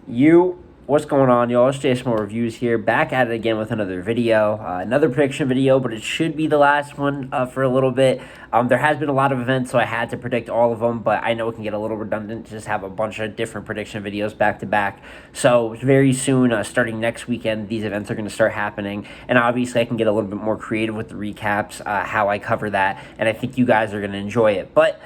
What's going on, y'all? It's Jason Reviews here, back at it again with another video, another prediction video, but it should be the last one for a little bit. There has been a lot of events, so I had to predict all of them, but I know it can get a little redundant to just have a bunch of different prediction videos back to back. So very soon, starting next weekend, these events are going to start happening, and obviously I can get a little bit more creative with the recaps, how I cover that, and I think you guys are going to enjoy it. But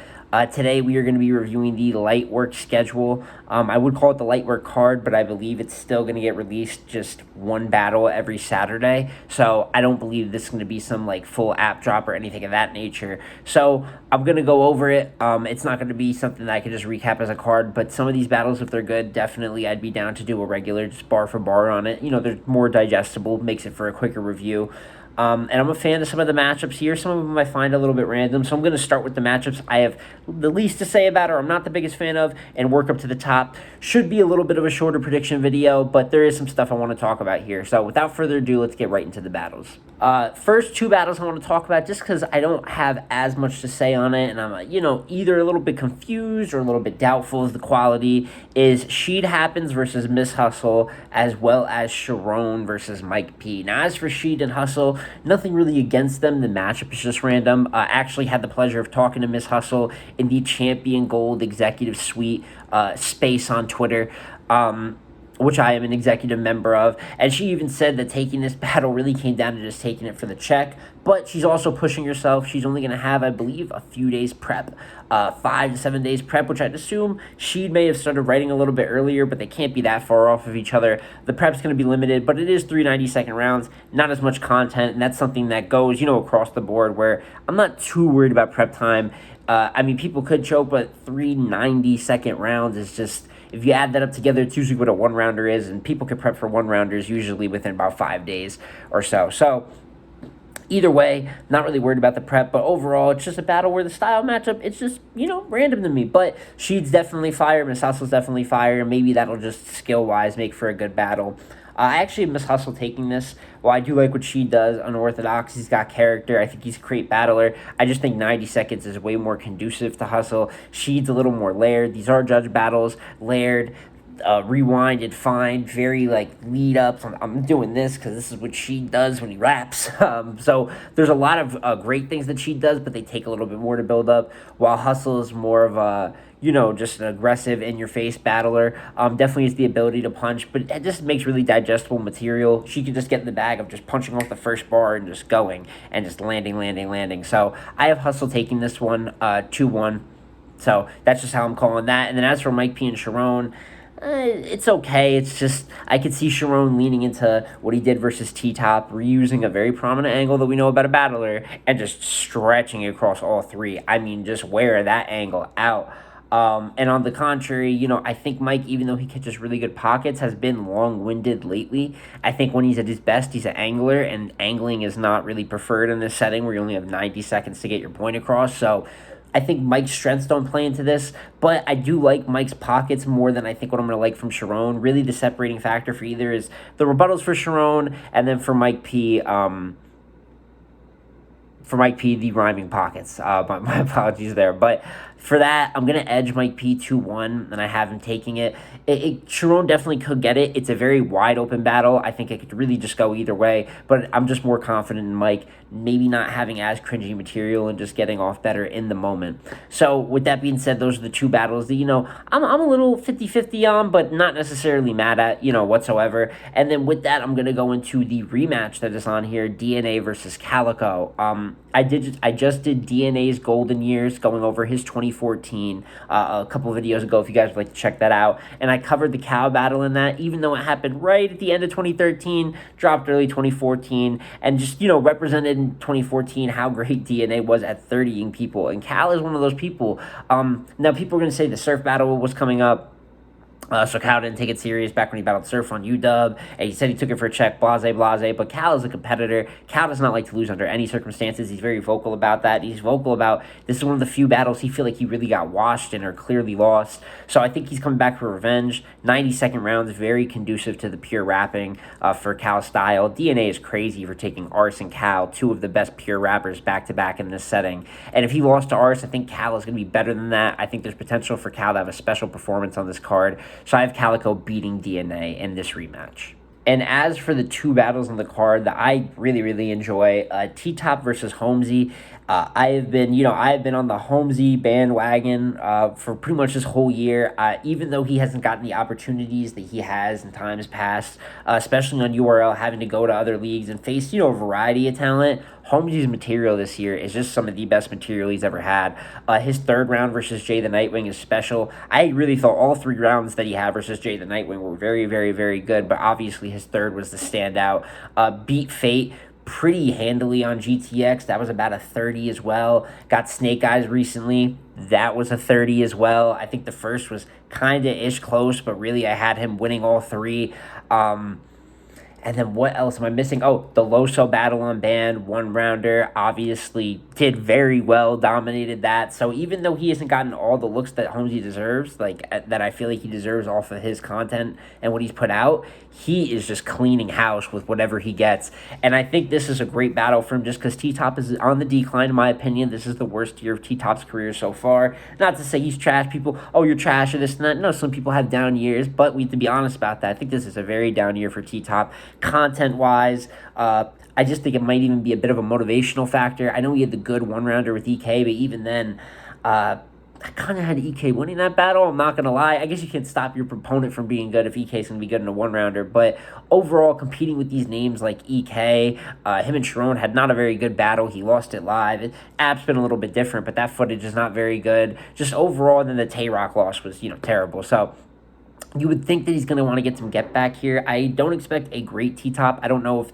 today we are going to be reviewing the Litework schedule. I would call it the Litework card, but I believe it's still going to get released just one battle every Saturday. So I don't believe this is going to be some like full app drop or anything of that nature. So I'm going to go over it. It's not going to be something that I can just recap as a card, but some of these battles, if they're good, definitely I'd be down to do a regular just bar for bar on it. You know, they're more digestible, makes it for a quicker review. And I'm a fan of some of the matchups here. Some of them I find a little bit random. So I'm going to start with the matchups I have the least to say about or I'm not the biggest fan of and work up to the top. Should be a little bit of a shorter prediction video, but there is some stuff I want to talk about here. So without further ado, let's get right into the battles. First two battles I want to talk about just because I don't have as much to say on it. And I'm, either a little bit confused or a little bit doubtful of the quality is Sheed Happens versus Miss Hustle as well as Sharon versus Mike P. Now, as for Sheed and Hustle, nothing really against them. The matchup is just random. I actually had the pleasure of talking to Miss Hustle in the Champion Gold Executive Suite space on Twitter, which I am an executive member of. And she even said that taking this battle really came down to just taking it for the check. But she's also pushing herself. She's only going to have, I believe, a few days prep, 5 to 7 days prep, which I'd assume she may have started writing a little bit earlier, but they can't be that far off of each other. The prep's going to be limited, but it is 3 90-second rounds, not as much content, and that's something that goes, across the board where I'm not too worried about prep time. People could choke, but 3 90-second rounds is just... If you add that up together, it's usually what a one-rounder is, and people can prep for one-rounders usually within about 5 days or so. So, either way, not really worried about the prep, but overall, it's just a battle where the style matchup, it's just, random to me. But Sheed's definitely fire, Miss Hustle's definitely fire, and maybe that'll just skill-wise make for a good battle. I actually Miss Hustle taking this. Well, I do like what she does. Unorthodox. He's got character. I think he's a great battler. I just think 90 seconds is way more conducive to Hustle. Sheed's a little more layered. These are judge battles. Layered, rewinded, fine. Very, lead ups. I'm doing this because this is what she does when he raps. So there's a lot of great things that she does, but they take a little bit more to build up. While Hustle is more of a... just an aggressive, in-your-face battler. Definitely has the ability to punch, but it just makes really digestible material. She can just get in the bag of just punching off the first bar and just going and just landing. So I have Hustle taking this one 2-1. So that's just how I'm calling that. And then as for Mike P and Sharon, it's okay. It's just I could see Sharon leaning into what he did versus T-Top, reusing a very prominent angle that we know about a battler and just stretching it across all three. I mean, just wear that angle out. And on the contrary, I think Mike, even though he catches really good pockets, has been long-winded lately. I think when he's at his best, he's an angler, and angling is not really preferred in this setting where you only have 90 seconds to get your point across. So I think Mike's strengths don't play into this, but I do like Mike's pockets more than I think what I'm going to like from Sharon. Really, the separating factor for either is the rebuttals for Sharon, and then for Mike P., the rhyming pockets. My apologies there. But for that, I'm going to edge Mike P 2-1, and I have him taking it. Sharon definitely could get it. It's a very wide open battle. I think it could really just go either way, but I'm just more confident in Mike maybe not having as cringy material and just getting off better in the moment. So with that being said, those are the two battles that, I'm a little 50-50 on, but not necessarily mad at, whatsoever. And then with that, I'm going to go into the rematch that is on here, DNA versus Calico. I just did DNA's Golden Years, going over his 2014 a couple of videos ago, if you guys would like to check that out. And I covered the Cal battle in that, even though it happened right at the end of 2013, dropped early 2014, and just, represented in 2014 how great DNA was at 30ing people. And Cal is one of those people. Now, people are going to say the Surf battle was coming up. So Cal didn't take it serious back when he battled Surf on UW, and he said he took it for a check, blase, but Cal is a competitor. Cal does not like to lose under any circumstances. He's very vocal about that. He's vocal about this is one of the few battles he feel like he really got washed in or clearly lost. So I think he's coming back for revenge. 90-second rounds, very conducive to the pure rapping for Cal style. DNA is crazy for taking Arse and Cal, two of the best pure rappers back-to-back in this setting. And if he lost to Arse, I think Cal is going to be better than that. I think there's potential for Cal to have a special performance on this card. So I have Calico beating DNA in this rematch. And as for the two battles on the card that I really, really enjoy, T-Top versus Holmesy. I've been on the Holmesy bandwagon for pretty much this whole year. Even though he hasn't gotten the opportunities that he has in times past, especially on URL, having to go to other leagues and face a variety of talent. Holmesy's material this year is just some of the best material he's ever had. His third round versus Jay the Nightwing is special. I really thought all 3 rounds that he had versus Jay the Nightwing were very, very, very good, but obviously his third was the standout. Beat Fate pretty handily on GTX. That was about a 30 as well. Got Snake Eyes recently. That was a 30 as well. I think the first was kind of ish close, but really I had him winning all 3. And then what else am I missing? Oh, the Loso battle on band, 1-rounder, obviously did very well, dominated that. So even though he hasn't gotten all the looks that Holmesy deserves, that I feel like he deserves off of his content and what he's put out, he is just cleaning house with whatever he gets. And I think this is a great battle for him just because T-Top is on the decline, in my opinion. This is the worst year of T-Top's career so far. Not to say he's trash. People, oh, you're trash or this and that. No, some people have down years, but we have to be honest about that. I think this is a very down year for T-Top. Content-wise, I just think it might even be a bit of a motivational factor. I know he had the good 1-rounder with EK, but even then, I kind of had EK winning that battle. I'm not going to lie. I guess you can't stop your proponent from being good if EK's going to be good in a 1-rounder. But overall, competing with these names like EK, him and Sharon had not a very good battle. He lost it live. App's been a little bit different, but that footage is not very good. Just overall, then the Tay-Rock loss was, terrible. So you would think that he's going to want to get some get back here. I don't expect a great T-Top. I don't know if,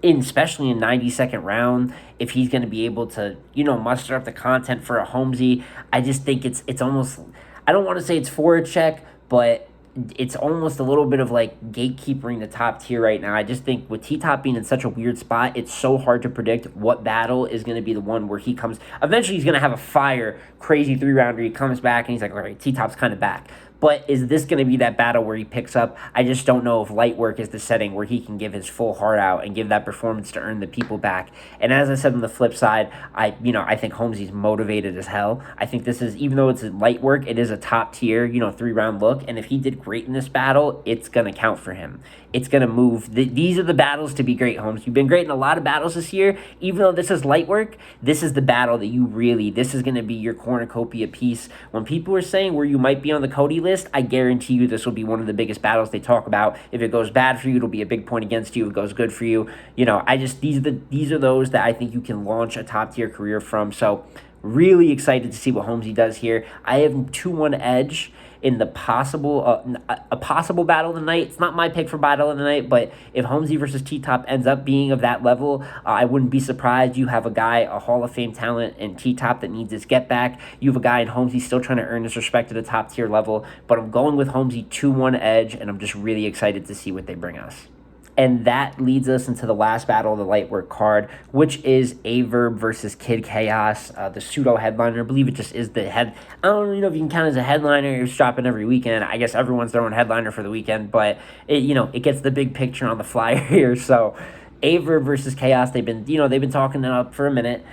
especially in 90-second round, if he's going to be able to, muster up the content for a Holmesy. I just think it's almost, I don't want to say it's for a check, but it's almost a little bit of gatekeepering the top tier right now. I just think with T-Top being in such a weird spot, it's so hard to predict what battle is going to be the one where he comes. Eventually, he's going to have a fire, crazy 3-rounder. He comes back and he's like, all right, T-Top's kind of back. But is this going to be that battle where he picks up? I just don't know if Litework is the setting where he can give his full heart out and give that performance to earn the people back. And as I said on the flip side, I think Holmesy's motivated as hell. I think this is, even though it's Litework, it is a top tier, 3-round look. And if he did great in this battle, it's going to count for him. It's going to move. These are the battles to be great, Holmes. You've been great in a lot of battles this year. Even though this is Litework, this is the battle that this is going to be your cornucopia piece. When people are saying where you might be on the Cody list, I guarantee you this will be one of the biggest battles they talk about. If it goes bad for you, it'll be a big point against you. If it goes good for you, these are those that I think you can launch a top tier career from. So really excited to see what Holmesy does here. I have 2-1 edge in the possible a possible battle of the night. It's not my pick for battle of the night, but if Holmesy versus T-Top ends up being of that level, I wouldn't be surprised. You have a guy, a Hall of Fame talent in T-Top that needs his get back. You have a guy in Holmesy still trying to earn his respect at a top tier level, but I'm going with Holmesy 2-1 edge, and I'm just really excited to see what they bring us. And that leads us into the last battle of the Litework card, which is Averb versus Kid Chaos, the pseudo headliner. I believe it just is the head. I don't really know if you can count as a headliner. It's dropping every weekend. I guess everyone's their own headliner for the weekend, but it gets the big picture on the flyer here. So Averb versus Chaos, they've been talking it up for a minute.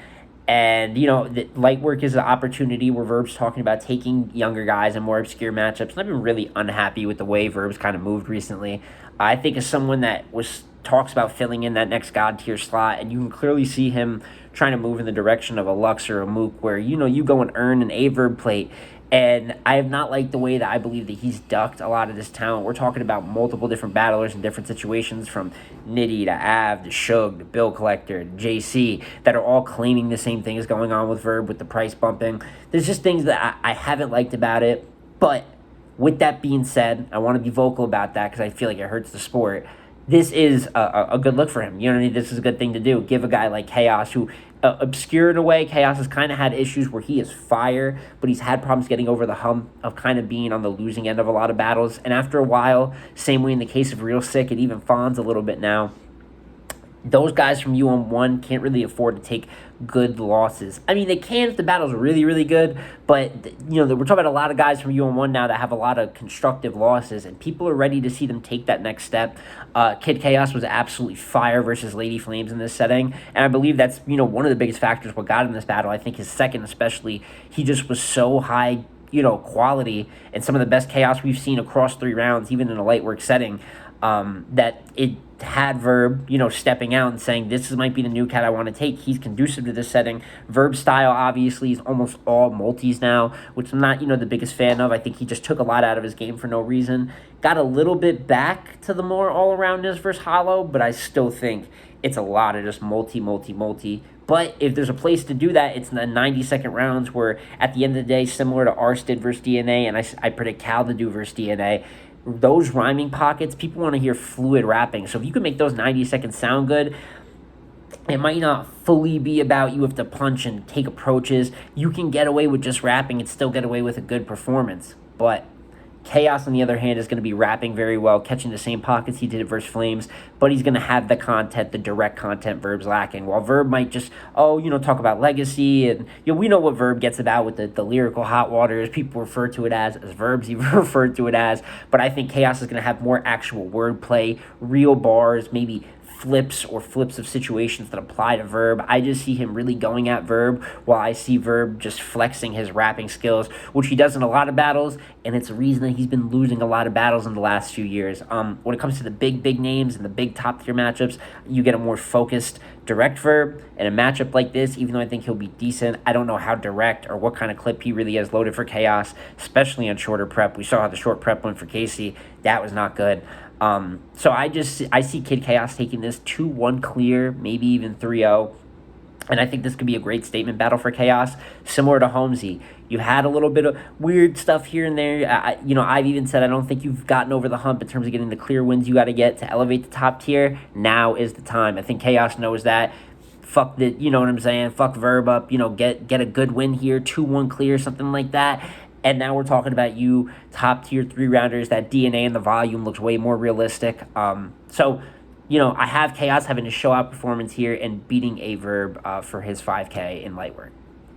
And, the Litework is an opportunity where Verb's talking about taking younger guys and more obscure matchups. And I've been really unhappy with the way Verb's kind of moved recently. I think as someone that talks about filling in that next God tier slot, and you can clearly see him trying to move in the direction of a Lux or a Mook, where, you go and earn an Averb plate. And I have not liked the way that I believe that he's ducked a lot of this talent. We're talking about multiple different battlers in different situations, from Nitty to Av to Shug to Bill Collector to JC, that are all claiming the same thing is going on with Verb with the price bumping. There's just things that I haven't liked about it. But with that being said, I want to be vocal about that because I feel like it hurts the sport. This is a good look for him. You know what I mean? This is a good thing to do. Give a guy like Chaos, who obscure in a way. Chaos has kind of had issues where he is fire, but he's had problems getting over the hump of kind of being on the losing end of a lot of battles. And after a while, same way in the case of Real Sick and even Fonz a little bit now, those guys from UM1 can't really afford to take good losses. I mean, they can if the battle's really, really good, but, we're talking about a lot of guys from UM1 now that have a lot of constructive losses, and people are ready to see them take that next step. Kid Chaos was absolutely fire versus Lady Flames in this setting, and I believe that's, one of the biggest factors what got him this battle. I think his second especially, he just was so high quality and some of the best chaos we've seen across 3 rounds, even in a light work setting, that it had Verb, stepping out and saying, this might be the new cat I want to take. He's conducive to this setting. Verb's style, obviously, is almost all multis now, which I'm not, the biggest fan of. I think he just took a lot out of his game for no reason. Got a little bit back to the more all-aroundness versus hollow, but I still think it's a lot of just multi. But if there's a place to do that, it's in the 90-second rounds where, at the end of the day, similar to Ars did versus DNA, and I predict Cal to do versus DNA, those rhyming pockets, people want to hear fluid rapping. So if you can make those 90 seconds sound good, it might not fully be about you have to punch and take approaches. You can get away with just rapping and still get away with a good performance. But Chaos, on the other hand, is going to be rapping very well, catching the same pockets he did versus Flames, but he's going to have the content, the direct content Verb's lacking. While Verb might just, talk about legacy, and we know what Verb gets about with the lyrical hot waters. People refer to it as Verb's even referred to it as, but I think Chaos is going to have more actual wordplay, real bars, maybe flips of situations that apply to Verb. I just see him really going at Verb, while I see Verb just flexing his rapping skills, which he does in a lot of battles, and it's a reason that he's been losing a lot of battles in the last few years. When it comes to the big names and the big top-tier matchups, you get a more focused, direct Verb. In a matchup like this, even though I think he'll be decent, I don't know how direct or what kind of clip he really has loaded for Chaos, especially on shorter prep. We saw how the short prep went for Casey. That was not good. So I see Kid Chaos taking this 2-1 clear, maybe even 3-0. And I think this could be a great statement battle for Chaos, similar to Holmesy. You had a little bit of weird stuff here and there. I've even said I don't think you've gotten over the hump in terms of getting the clear wins you got to get to elevate the top tier. Now is the time. I think Chaos knows that. Fuck the, you know what I'm saying? Fuck Verb up. Get a good win here, 2-1 clear, something like that. And now we're talking about you top-tier 3-rounders. That DNA and the volume looks way more realistic. So I have Chaos having a show-out performance here and beating a Verb for his 5K in Lightwork.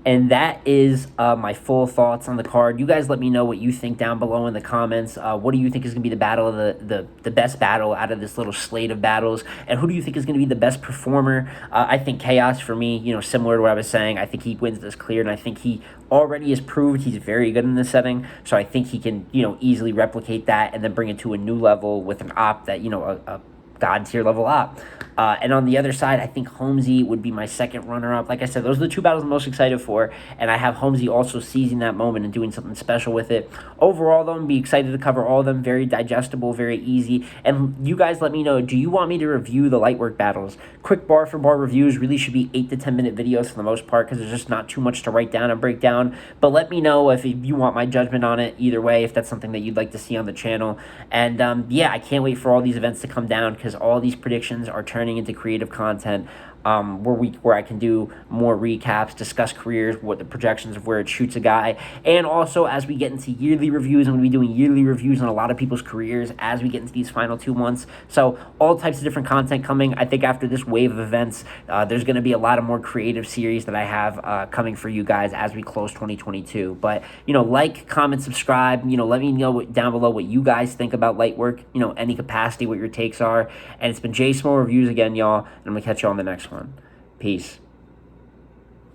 And that is my full thoughts on the card. You guys let me know what you think down below in the comments. What do you think is going to be the battle of the best battle out of this little slate of battles? And who do you think is going to be the best performer? I think Chaos, for me, similar to what I was saying, I think he wins this clear, and I think he already has proved he's very good in this setting. So I think he can, easily replicate that and then bring it to a new level with an op that, a god-tier level op. And on the other side, I think Holmesy would be my second runner-up. Like I said, those are the two battles I'm most excited for, and I have Holmesy also seizing that moment and doing something special with it. Overall, though, I'm be excited to cover all of them. Very digestible, very easy. And you guys let me know, do you want me to review the Lightwork battles? Quick bar-for-bar reviews really should be 8 to 10-minute videos for the most part, because there's just not too much to write down and break down. But let me know if you want my judgment on it either way, if that's something that you'd like to see on the channel. And I can't wait for all these events to come down, because all these predictions are turning into creative content where I can do more recaps, discuss careers, what the projections of where it shoots a guy, and also as we get into yearly reviews, I'm going to be doing yearly reviews on a lot of people's careers as we get into these final 2 months. So all types of different content coming. I think after this wave of events, there's going to be a lot of more creative series that I have coming for you guys as we close 2022. But like, comment, subscribe. Let me know down below what you guys think about Lightwork. Any capacity, what your takes are. And it's been J Small Reviews again, y'all. And I'm gonna catch you on the next one. Peace.